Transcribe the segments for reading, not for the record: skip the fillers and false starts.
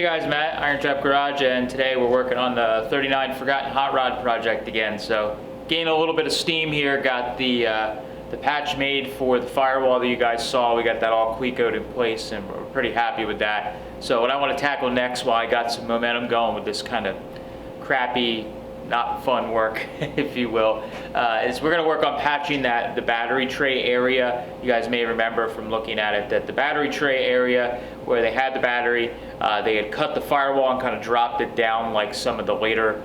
guys, Matt, IronTrap Garage, and today we're working on the 39 Forgotten Hot Rod project again. So, gained a little bit of steam here, got the patch made for the firewall that you guys saw. We got that all Quicoed in place and we're pretty happy with that. So what I want to tackle next while I got some momentum going with this kind of crappy, not fun work, if you will, is we're going to work on patching the battery tray area. You guys may remember from looking at it that the battery tray area where they had the battery, they had cut the firewall and kind of dropped it down like some of the later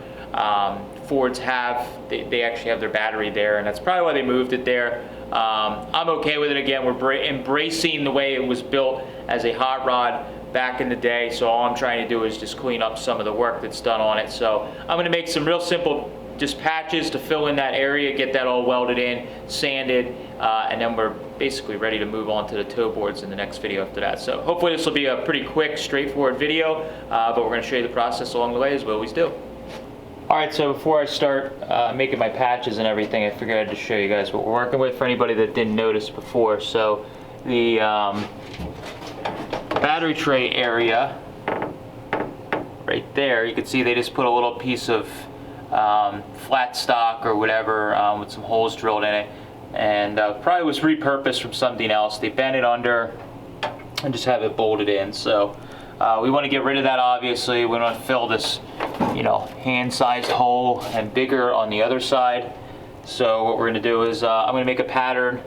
Fords have. They actually have their battery there, and that's probably why they moved it there. I'm okay with it. Again, we're embracing the way it was built as a hot rod back in the day, so all I'm trying to do is just clean up some of the work that's done on it. So I'm going to make some real simple just patches to fill in that area, get that all welded in, sanded, and then we're basically ready to move on to the toe boards in the next video after that. So hopefully this will be a pretty quick, straightforward video, but we're going to show you the process along the way as we always do. Alright, so before I start making my patches and everything, I figured I'd just show you guys what we're working with for anybody that didn't notice before. So the battery tray area right there, you can see they just put a little piece of flat stock or whatever with some holes drilled in it, and probably was repurposed from something else. They bent it under and just have it bolted in. So we want to get rid of that, obviously. We want to fill this, you know, hand-sized hole and bigger on the other side. So what we're going to do is I'm going to make a pattern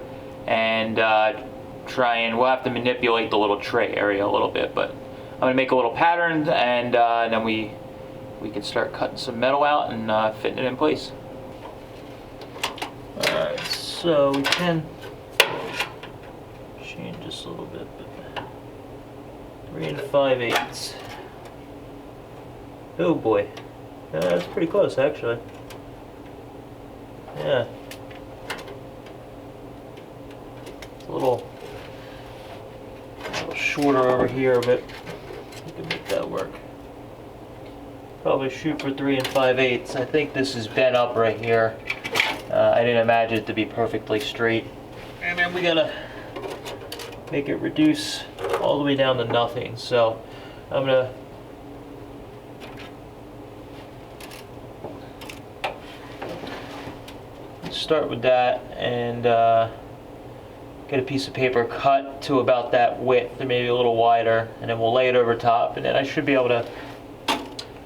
and we'll have to manipulate the little tray area a little bit, but I'm going to make a little pattern, and then we can start cutting some metal out and fitting it in place. Alright, so we can change this a little bit, but 3 5/8. Oh boy, that's pretty close actually. Yeah, it's a little shorter over here, but we can make that work. Probably shoot for 3 5/8. I think this is bent up right here. I didn't imagine it to be perfectly straight. And then we gotta make it reduce all the way down to nothing. So I'm gonna start with that and get a piece of paper cut to about that width, or maybe a little wider, and then we'll lay it over top, and then I should be able to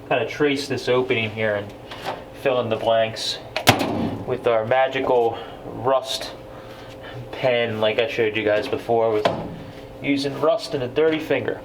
kind of trace this opening here and fill in the blanks with our magical rust pen, like I showed you guys before, with using rust and a dirty finger.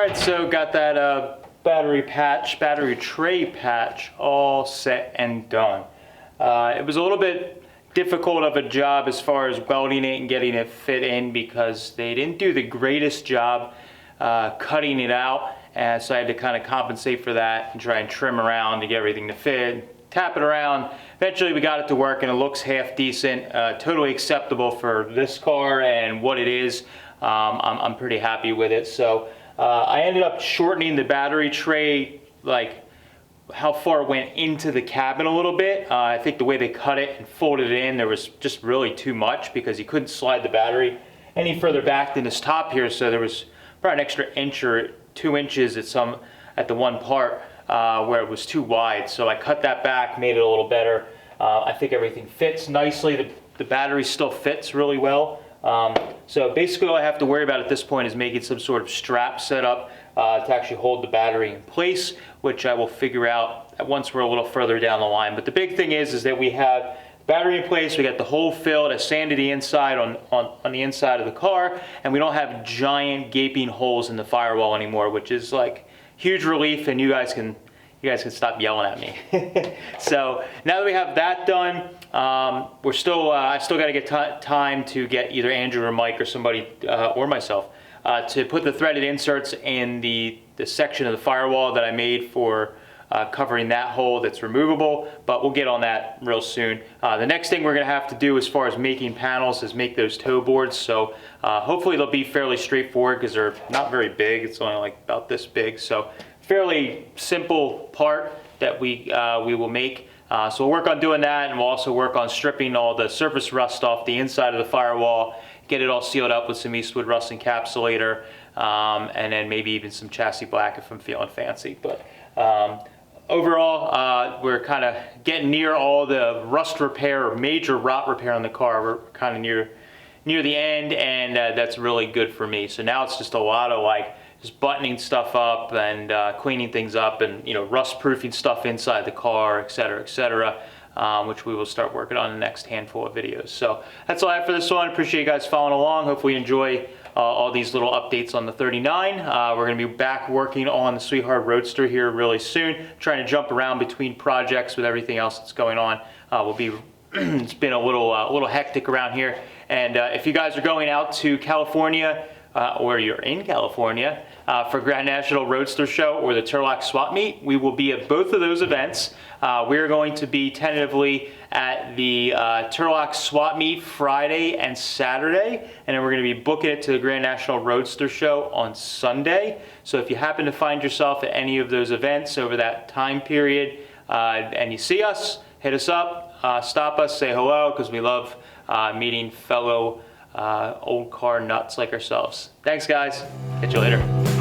right, so got that battery tray patch all set and done. It was a little bit difficult of a job as far as welding it and getting it fit in because they didn't do the greatest job cutting it out, and so I had to kind of compensate for that and try and trim around to get everything to fit, tap it around. Eventually we got it to work and it looks half decent, totally acceptable for this car and what it is. I'm pretty happy with it. So I ended up shortening the battery tray, like how far it went into the cabin a little bit. I think the way they cut it and folded it in, there was just really too much because you couldn't slide the battery any further back than this top here. So there was probably an extra inch or 2 inches at the one part where it was too wide. So I cut that back, made it a little better. I think everything fits nicely. The battery still fits really well. So basically all I have to worry about at this point is making some sort of strap set up to actually hold the battery in place, which I will figure out once we're a little further down the line. But the big thing is that we have the battery in place, we got the hole filled, I sanded the inside on the inside of the car, and we don't have giant gaping holes in the firewall anymore, which is like huge relief, and you guys can stop yelling at me. So now that we have that done, I still got to get time to get either Andrew or Mike or somebody or myself to put the threaded inserts in the section of the firewall that I made for covering that hole that's removable, but we'll get on that real soon. The next thing we're going to have to do as far as making panels is make those toe boards. So hopefully they'll be fairly straightforward because they're not very big. It's only like about this big. So fairly simple part that we will make. So we'll work on doing that, and we'll also work on stripping all the surface rust off the inside of the firewall, get it all sealed up with some Eastwood rust encapsulator, and then maybe even some chassis black if I'm feeling fancy. But overall, we're kind of getting near all the rust repair or major rot repair on the car. We're kind of near the end, and that's really good for me. So now it's just a lot of like just buttoning stuff up and cleaning things up, and rust proofing stuff inside the car, etc., etc., which we will start working on in the next handful of videos. So that's all I have for this one. Appreciate you guys following along. Hopefully you enjoy all these little updates on the 39. We're going to be back working on the Sweetheart Roadster here really soon, trying to jump around between projects with everything else that's going on. It's been a little hectic around here, and if you guys are going out to California, or you're in California for Grand National Roadster Show or the Turlock Swap Meet, we will be at both of those events. We're going to be tentatively at the Turlock Swap Meet Friday and Saturday, and then we're going to be booking it to the Grand National Roadster Show on Sunday. So if you happen to find yourself at any of those events over that time period and you see us, hit us up, stop us, say hello, because we love meeting fellow old car nuts like ourselves. Thanks, guys. Catch you later.